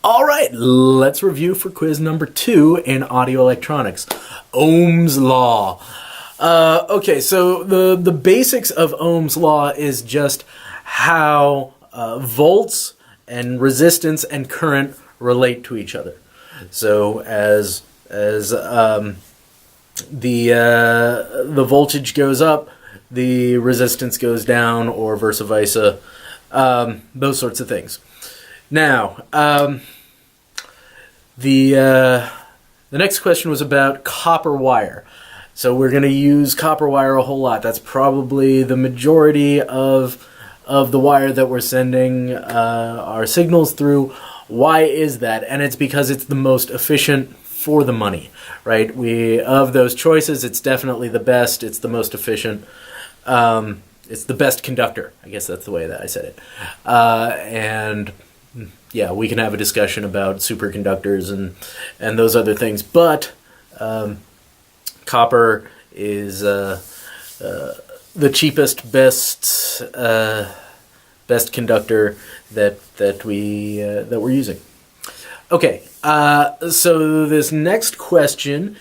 All right, let's review for quiz number 2 in audio electronics. Ohm's law. Okay, so the basics of Ohm's law is just how volts and resistance and current relate to each other. So as the voltage goes up, the resistance goes down, or vice versa. Those sorts of things. Now, the next question was about copper wire. So we're going to use copper wire a whole lot. That's probably the majority of the wire that we're sending our signals through. Why is that? And it's because it's the most efficient for the money, right? Of those choices, it's definitely the best. It's the most efficient. It's the best conductor. I guess that's the way that I said it. And yeah, we can have a discussion about superconductors and those other things, but copper is the cheapest, best conductor that we're using. Okay, so this next question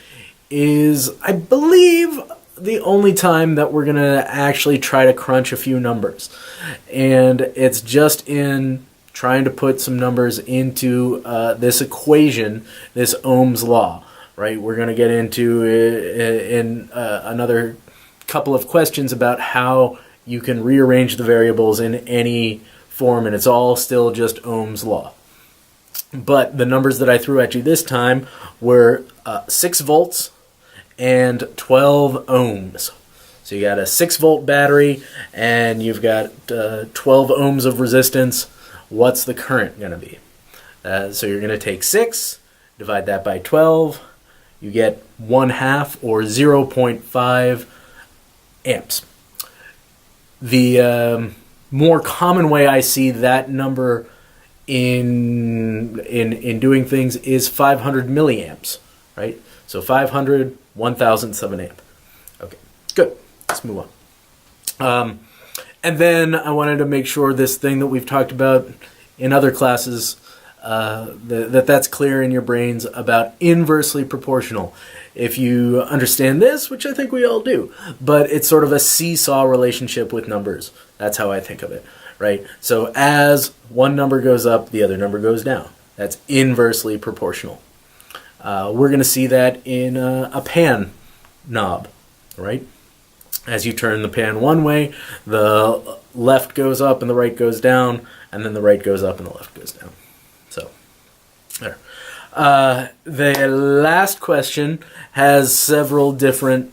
is, I believe, the only time that we're gonna actually try to crunch a few numbers, and it's just in trying to put some numbers into this equation, this Ohm's law, right? We're going to get into in another couple of questions about how you can rearrange the variables in any form, and it's all still just Ohm's law. But the numbers that I threw at you this time were 6 volts and 12 ohms. So you got a 6-volt battery, and you've got 12 ohms of resistance. What's the current going to be? So you're going to take 6, divide that by 12, you get 1/2 or 0.5 amps. The more common way I see that number in doing things is 500 milliamps, right? So 500, 1,007 amp. Okay, good. Let's move on. And then I wanted to make sure this thing that we've talked about in other classes, that's clear in your brains about inversely proportional. If you understand this, which I think we all do, but it's sort of a seesaw relationship with numbers. That's how I think of it, right? So as one number goes up, the other number goes down. That's inversely proportional. We're going to see that in a pan knob, right? As you turn the pan one way, the left goes up and the right goes down, and then the right goes up and the left goes down. So, there. The last question has several different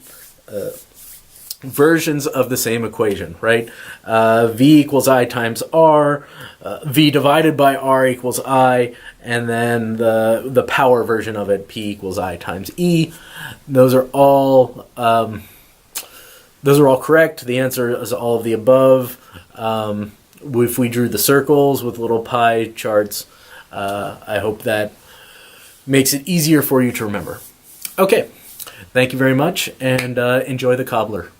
versions of the same equation, right? V equals I times R, V divided by R equals I, and then the power version of it, P equals I times E. Those are all correct. The answer is all of the above. If we drew the circles with little pie charts, I hope that makes it easier for you to remember. Okay, thank you very much, and enjoy the cobbler.